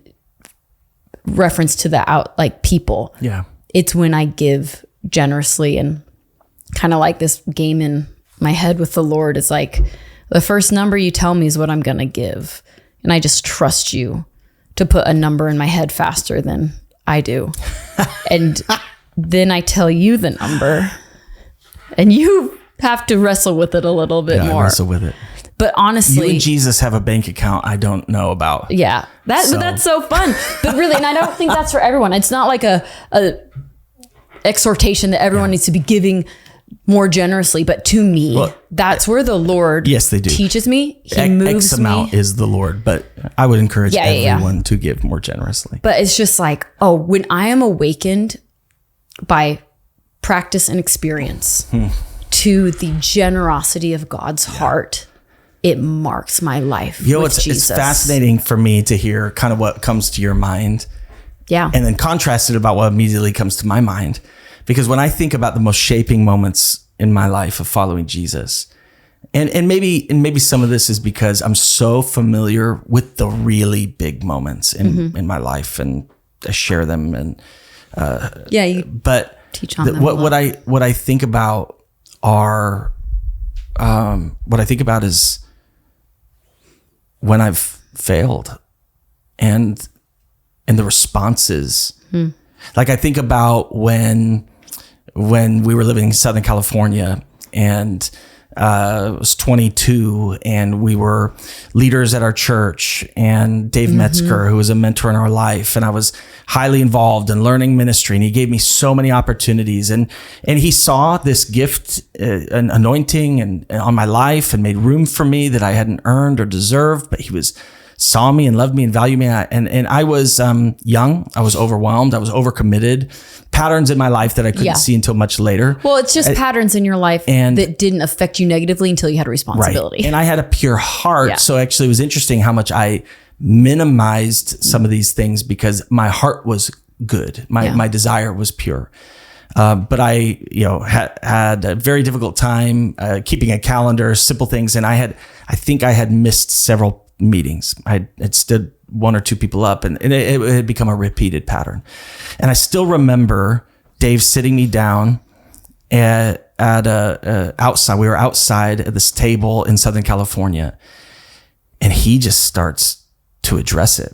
S2: reference to people.
S1: Yeah.
S2: It's when I give generously, and kind of like this game in my head with the Lord. It's like, the first number you tell me is what I'm going to give. And I just trust you to put a number in my head faster than I do. And then I tell you the number, and you have to wrestle with it a little bit more.
S1: I wrestle with it.
S2: But honestly,
S1: you and Jesus have a bank account I don't know about.
S2: Yeah. But that's so fun. But really, and I don't think that's for everyone. It's not like a exhortation that everyone needs to be giving more generously. But to me, that's where the Lord teaches me. He moves
S1: X amount
S2: me.
S1: is the Lord, but I would encourage everyone to give more generously.
S2: But it's just like, when I am awakened by practice and experience to the generosity of God's heart, it marks my life with Jesus.
S1: It's fascinating for me to hear kind of what comes to your mind.
S2: Yeah.
S1: And then contrast it about what immediately comes to my mind. Because when I think about the most shaping moments in my life of following Jesus, and maybe some of this is because I'm so familiar with the really big moments in my life, and I share them, and but
S2: teach on them.
S1: What I think about is when I've failed, and the responses. Like I think about when we were living in Southern California, and I was 22, and we were leaders at our church, and Dave Metzger, who was a mentor in our life, and I was highly involved in learning ministry, and he gave me so many opportunities, and he saw this gift, an anointing and on my life, and made room for me that I hadn't earned or deserved, but he saw me and loved me and valued me. And I was young. I was overwhelmed. I was overcommitted. Patterns in my life that I couldn't see until much later.
S2: Well, it's just patterns in your life that didn't affect you negatively until you had a responsibility.
S1: Right. And I had a pure heart. Yeah. So actually it was interesting how much I minimized some of these things because my heart was good. My desire was pure. But I, had a very difficult time keeping a calendar, simple things. And I think I had missed several meetings. I had stood one or two people up, and it had become a repeated pattern. And I still remember Dave sitting me down at outside. We were outside at this table in Southern California, and he just starts to address it.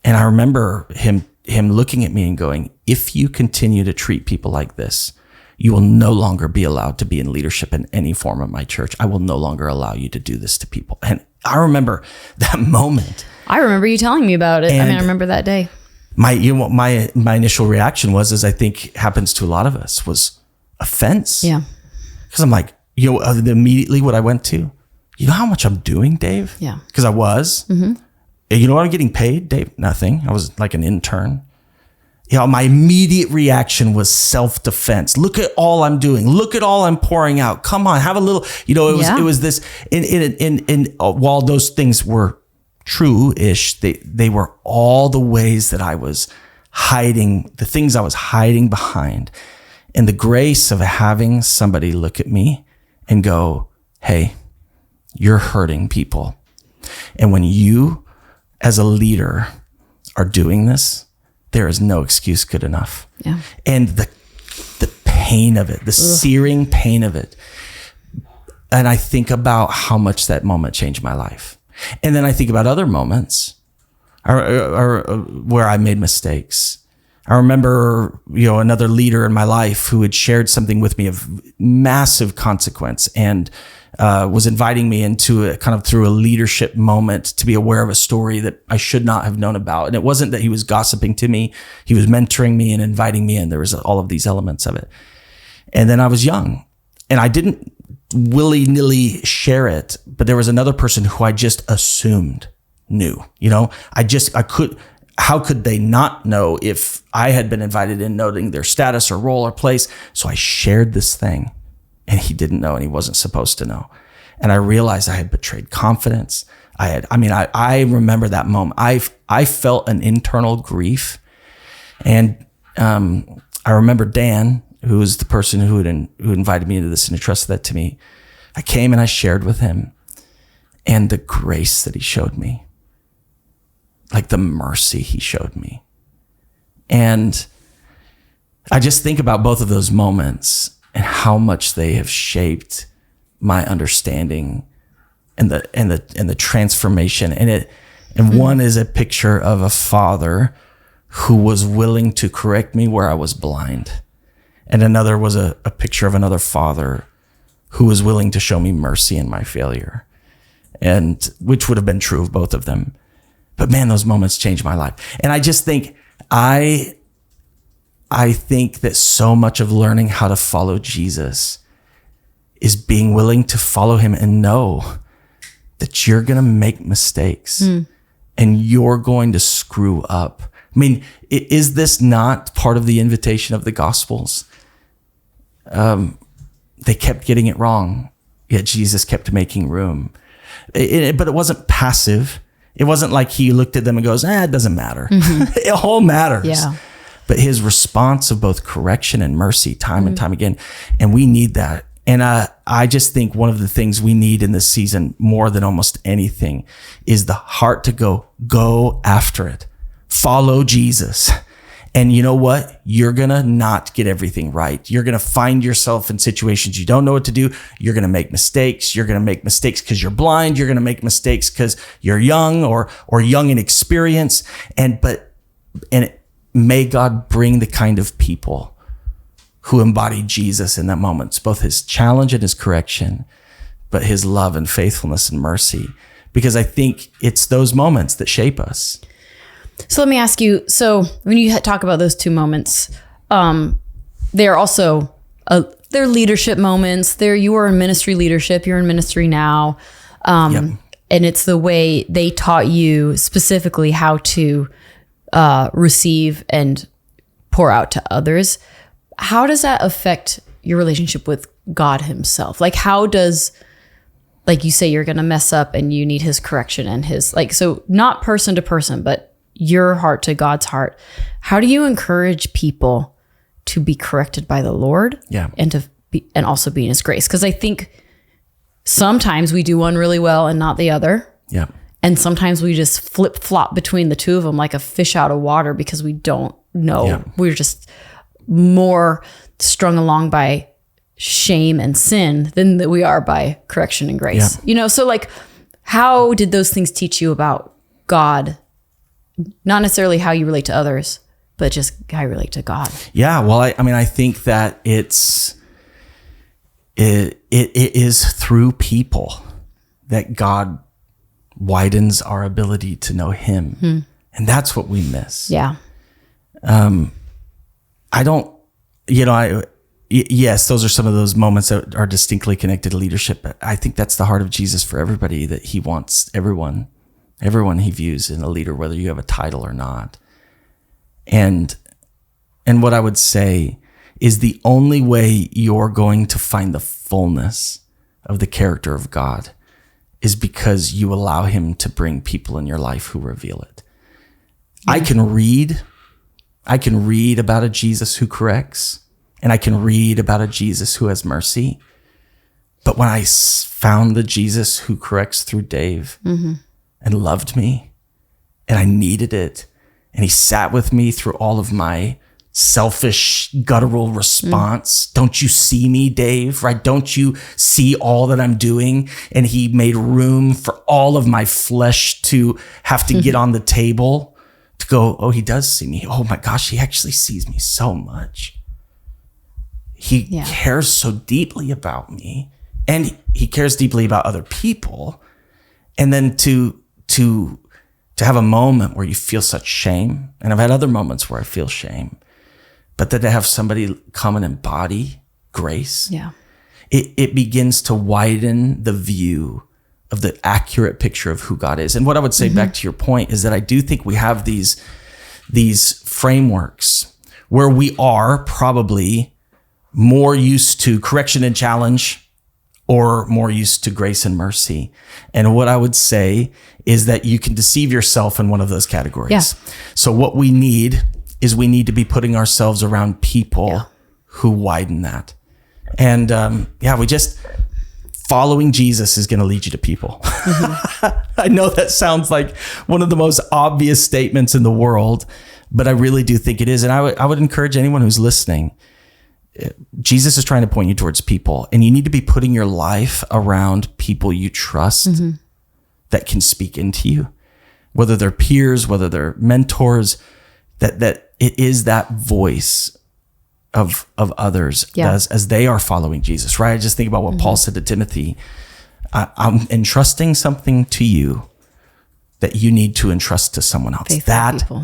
S1: And I remember him looking at me and going, "If you continue to treat people like this, you will no longer be allowed to be in leadership in any form of my church. I will no longer allow you to do this to people." And I remember that moment.
S2: I remember you telling me about it. I remember that day.
S1: my initial reaction was, I think happens to a lot of us, was offense.
S2: Yeah.
S1: Because I'm like, immediately what I went to, you know how much I'm doing, Dave?
S2: Yeah.
S1: Because I was. Mm-hmm. You know what I'm getting paid, Dave? Nothing. I was like an intern. My immediate reaction was self-defense. Look at all I'm doing. Look at all I'm pouring out. Come on, have a little, it was this, and while those things were true-ish, they were all the ways that I was hiding, the things I was hiding behind. And the grace of having somebody look at me and go, hey, you're hurting people. And when you, as a leader, are doing this, there is no excuse good enough.
S2: Yeah.
S1: And the pain of it, the searing pain of it. And I think about how much that moment changed my life. And then I think about other moments or where I made mistakes. I remember, another leader in my life who had shared something with me of massive consequence and was inviting me into through a leadership moment to be aware of a story that I should not have known about. And it wasn't that he was gossiping to me. He was mentoring me and inviting me in. There was all of these elements of it. And then I was young and I didn't willy-nilly share it, but there was another person who I just assumed knew, how could they not know if I had been invited in, noting their status or role or place? So I shared this thing and he didn't know and he wasn't supposed to know. And I realized I had betrayed confidence. I remember that moment. I felt an internal grief. And I remember Dan, who was the person who invited me into this and entrusted that to me. I came and I shared with him, and the grace that he showed me, like the mercy he showed me. And I just think about both of those moments and how much they have shaped my understanding and the transformation. And one is a picture of a father who was willing to correct me where I was blind. And another was a picture of another father who was willing to show me mercy in my failure, and which would have been true of both of them. But man, those moments changed my life. And I just think, I think that so much of learning how to follow Jesus is being willing to follow him and know that you're going to make mistakes and you're going to screw up. I mean, is this not part of the invitation of the Gospels? They kept getting it wrong, yet Jesus kept making room. But it wasn't passive. It wasn't like he looked at them and goes, it doesn't matter. It all matters.
S2: Yeah.
S1: But his response of both correction and mercy time and time again. And we need that. And I just think one of the things we need in this season more than almost anything is the heart to go after it. Follow Jesus. And you know what? You're going to not get everything right. You're going to find yourself in situations you don't know what to do. You're going to make mistakes. You're going to make mistakes because you're blind. You're going to make mistakes because you're young or young in experience. And may God bring the kind of people who embody Jesus in that moment, both his challenge and his correction, but his love and faithfulness and mercy. Because I think it's those moments that shape us.
S2: So let me ask you, so when you talk about those two moments, they're also, they're leadership moments. You are in ministry leadership. You're in ministry now. And it's the way they taught you specifically how to receive and pour out to others. How does that affect your relationship with God himself? Like, how does, like you say, you're going to mess up and you need his correction and his, like, so not person to person, but your heart to God's heart. How do you encourage people to be corrected by the Lord?
S1: Yeah.
S2: And also be in his grace? Because I think sometimes we do one really well and not the other.
S1: Yeah.
S2: And sometimes we just flip flop between the two of them like a fish out of water because we don't know.
S1: Yeah.
S2: We're just more strung along by shame and sin than that we are by correction and grace.
S1: Yeah.
S2: So like, how did those things teach you about God? Not necessarily how you relate to others, but just how you relate to God.
S1: Yeah. Well, I think that it is through people that God widens our ability to know him. And that's what we miss.
S2: Yeah.
S1: I don't, yes, those are some of those moments that are distinctly connected to leadership. But I think that's the heart of Jesus for everybody, that he wants everyone he views in a leader, whether you have a title or not. And what I would say is the only way you're going to find the fullness of the character of God is because you allow him to bring people in your life who reveal it. Yeah. I can read about a Jesus who corrects, and I can read about a Jesus who has mercy. But when I found the Jesus who corrects through Dave and loved me, and I needed it, and he sat with me through all of my selfish, guttural response. Don't you see me, Dave? Right? Don't you see all that I'm doing? And he made room for all of my flesh to have to get on the table to go, oh, he does see me. Oh my gosh, he actually sees me so much. He cares so deeply about me, and he cares deeply about other people. And then to have a moment where you feel such shame, and I've had other moments where I feel shame, but then to have somebody come and embody grace, it begins to widen the view of the accurate picture of who God is. And what I would say back to your point is that I do think we have these frameworks where we are probably more used to correction and challenge, or more used to grace and mercy. And what I would say is that you can deceive yourself in one of those categories. Yeah. So what we need is we need to be putting ourselves around people who widen that. And following Jesus is going to lead you to people. I know that sounds like one of the most obvious statements in the world, but I really do think it is. And I would encourage anyone who's listening, Jesus is trying to point you towards people, and you need to be putting your life around people you trust that can speak into you, whether they're peers, whether they're mentors, that it is that voice of others as they are following Jesus, right? I just think about what Paul said to Timothy. I'm entrusting something to you that you need to entrust to someone else. Faithful that people.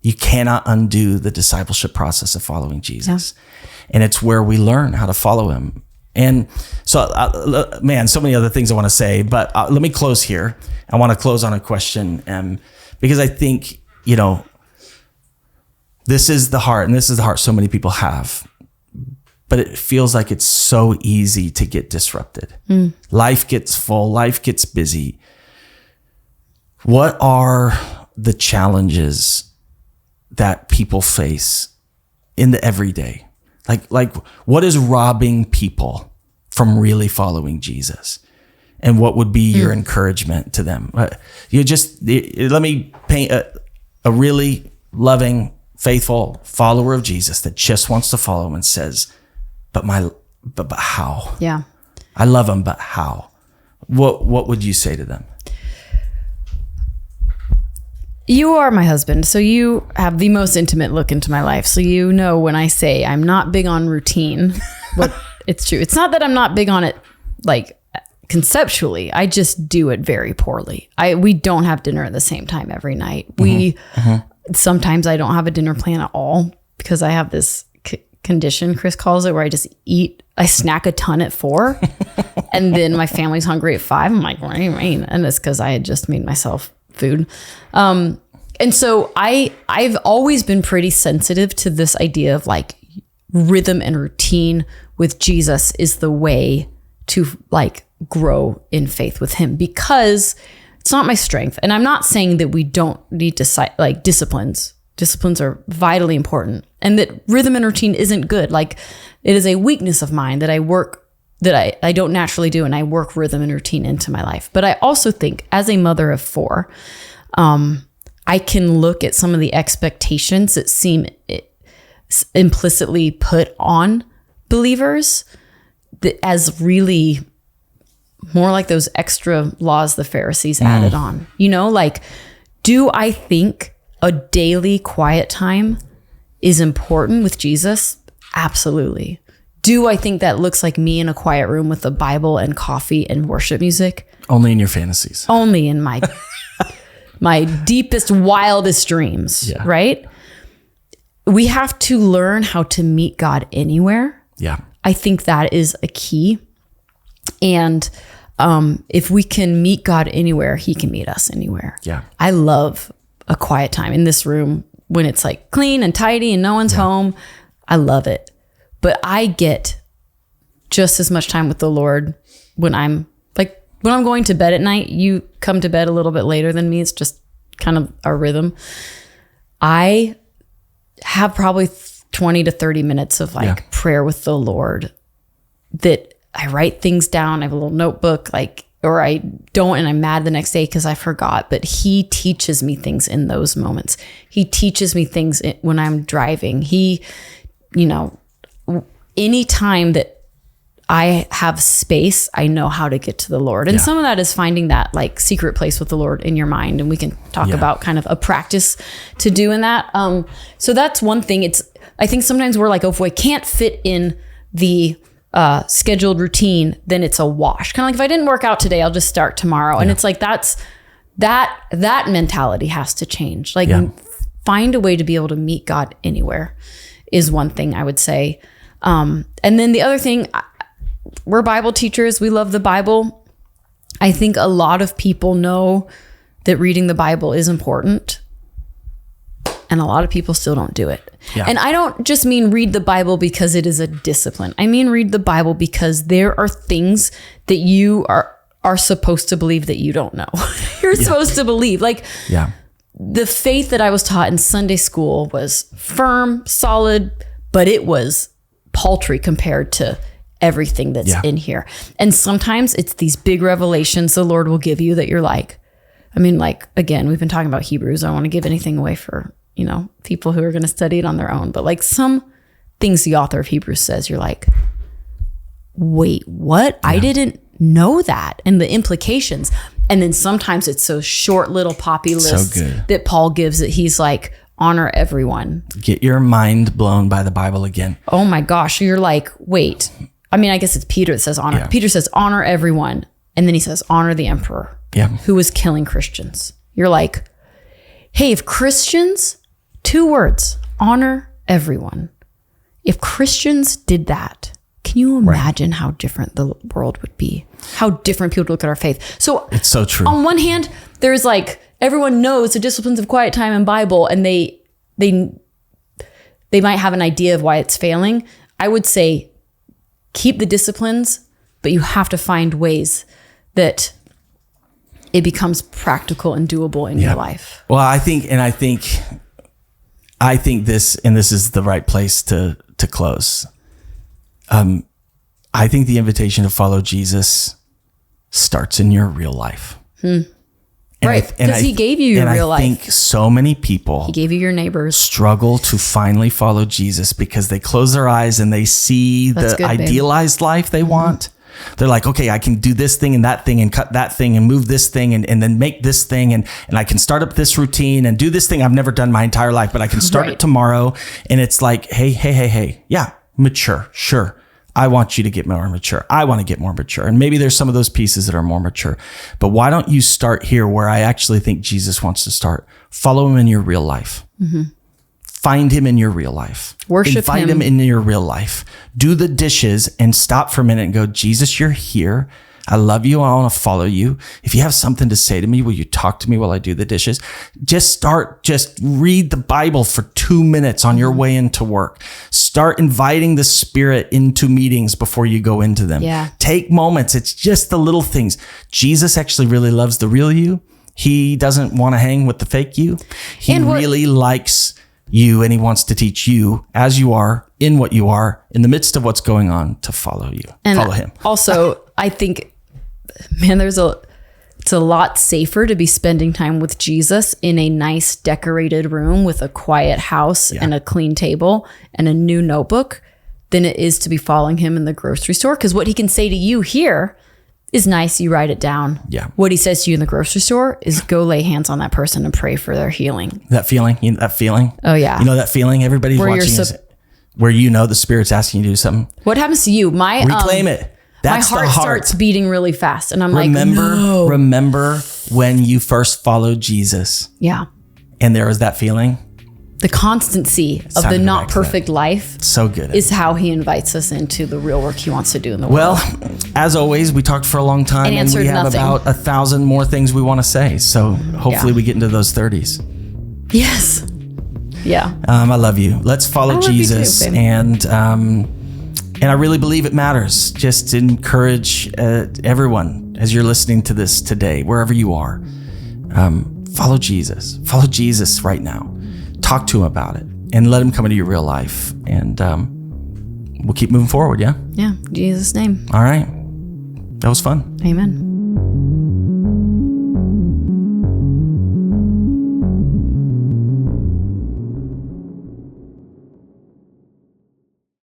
S1: You cannot undo the discipleship process of following Jesus. Yeah. And it's where we learn how to follow him. And so, so many other things I want to say, but let me close here. I want to close on a question because I think, this is the heart, and this is the heart so many people have, but it feels like it's so easy to get disrupted. Life gets full, life gets busy. What are the challenges that people face in the everyday? Like what is robbing people from really following Jesus? And what would be your encouragement to them? Let me paint a really loving, faithful follower of Jesus that just wants to follow him and says, but how? Yeah. I love him, but how? What would you say to them?
S2: You are my husband, so you have the most intimate look into my life. So you know when I say I'm not big on routine, it's true. It's not that I'm not big on it, like conceptually. I just do it very poorly. We don't have dinner at the same time every night. Sometimes I don't have a dinner plan at all because I have this condition, Chris calls it, where I just I snack a ton at 4 and then my family's hungry at 5. I'm like, what do you mean? And it's because I had just made myself food. And so I've always been pretty sensitive to this idea of like rhythm and routine with Jesus is the way to like grow in faith with him, because it's not my strength. And I'm not saying that we don't need to like disciplines. Disciplines are vitally important, and that rhythm and routine isn't good. Like it is a weakness of mine that I don't naturally do, and I work rhythm and routine into my life. But I also think as a mother of 4, I can look at some of the expectations that seem implicitly put on believers as really more like those extra laws the Pharisees added on. Like, do I think a daily quiet time is important with Jesus? Absolutely. Do I think that looks like me in a quiet room with a Bible and coffee and worship music?
S1: Only in your fantasies.
S2: Only in my deepest, wildest dreams, right? we have to learn how to meet God anywhere.
S1: Yeah.
S2: I think that is a key. And if we can meet God anywhere, he can meet us anywhere.
S1: Yeah.
S2: I love a quiet time in this room when it's like clean and tidy and no one's home. I love it. But I get just as much time with the Lord when I'm going to bed at night. You come to bed a little bit later than me. It's just kind of our rhythm. I have probably 20 to 30 minutes of prayer with the Lord that I write things down. I have a little notebook, or I don't, and I'm mad the next day because I forgot. But he teaches me things in those moments. He teaches me things when I'm driving. Any time that I have space, I know how to get to the Lord. And some of that is finding that secret place with the Lord in your mind. And we can talk about kind of a practice to do in that. So that's one thing. I think sometimes we're like, oh, if we can't fit in the scheduled routine, then it's a wash. Kind of like, if I didn't work out today, I'll just start tomorrow. And it's like, that mentality has to change. Find a way to be able to meet God anywhere is one thing I would say. And then the other thing, we're Bible teachers. We love the Bible. I think a lot of people know that reading the Bible is important, and a lot of people still don't do it. Yeah. And I don't just mean read the Bible because it is a discipline. I mean, read the Bible because there are things that you are supposed to believe that you don't know. You're supposed to believe. The faith that I was taught in Sunday school was firm, solid, but it was paltry compared to everything that's in here. And sometimes it's these big revelations the Lord will give you that you're like, again, we've been talking about Hebrews. I don't want to give anything away for, people who are going to study it on their own. But some things the author of Hebrews says, you're like, wait, what? Yeah. I didn't know that. And the implications. And then sometimes it's those short little poppy lists that Paul gives that he's like, honor everyone.
S1: Get your mind blown by the Bible again.
S2: Oh my gosh. You're like, wait. I guess it's Peter that says honor. Yeah. Peter says honor everyone. And then he says honor the emperor who was killing Christians. You're like, hey, if Christians, 2 words, honor everyone. If Christians did that, can you imagine how different the world would be? How different people would look at our faith? So
S1: it's so true.
S2: On one hand, there's everyone knows the disciplines of quiet time and Bible, and they might have an idea of why it's failing. I would say keep the disciplines, but you have to find ways that it becomes practical and doable in your life.
S1: Well, I think this is the right place to close. I think the invitation to follow Jesus starts in your real life.
S2: Right, because he gave you your real life. I think
S1: so many people,
S2: he gave you your neighbors,
S1: struggle to finally follow Jesus because they close their eyes and they see the idealized life they want. They're like, okay, I can do this thing and that thing and cut that thing and move this thing and then make this thing and I can start up this routine and do this thing I've never done my entire life, but I can start it tomorrow. And it's like, hey, yeah, mature, sure. I want you to get more mature. I want to get more mature. And maybe there's some of those pieces that are more mature. But why don't you start here where I actually think Jesus wants to start? Follow him in your real life. Mm-hmm. Find him in your real life.
S2: Worship him.
S1: Invite him in your real life. Do the dishes and stop for a minute and go, Jesus, you're here. I love you. I want to follow you. If you have something to say to me, will you talk to me while I do the dishes? Just read the Bible for 2 minutes on your way into work. Start inviting the Spirit into meetings before you go into them.
S2: Yeah.
S1: Take moments. It's just the little things. Jesus actually really loves the real you. He doesn't want to hang with the fake you. He really likes you, and he wants to teach you as you are, in what you are, in the midst of what's going on, to follow you. And follow him.
S2: Also, I think, man, it's a lot safer to be spending time with Jesus in a nice decorated room with a quiet house and a clean table and a new notebook than it is to be following him in the grocery store. Because what he can say to you here is nice. You write it down.
S1: Yeah.
S2: What he says to you in the grocery store is go lay hands on that person and pray for their healing.
S1: That feeling.
S2: Oh yeah.
S1: You know that feeling everybody's
S2: where
S1: watching where the Spirit's asking you to do something.
S2: What happens to you?
S1: Reclaim it. That's
S2: my heart starts beating really fast, and I'm no.
S1: Remember when you first followed Jesus?
S2: Yeah.
S1: And there was that feeling?
S2: the constancy of the
S1: Sounded
S2: not
S1: excellent.
S2: perfect life
S1: So good.
S2: is how he invites us into the real work he wants to do in the world.
S1: Well, as always, we talked for a long time
S2: And
S1: and
S2: answered
S1: we have
S2: nothing.
S1: about 1,000 more things we want to say. So hopefully we get into those 30s.
S2: Yes. Yeah.
S1: I love you. Let's follow
S2: love you
S1: Jesus.
S2: too, babe.
S1: And I really believe it matters. Just encourage everyone as you're listening to this today, wherever you are. Follow Jesus. Follow Jesus right now. Talk to him about it and let him come into your real life. And we'll keep moving forward, yeah?
S2: Yeah. In Jesus' name.
S1: All right. That was fun.
S2: Amen.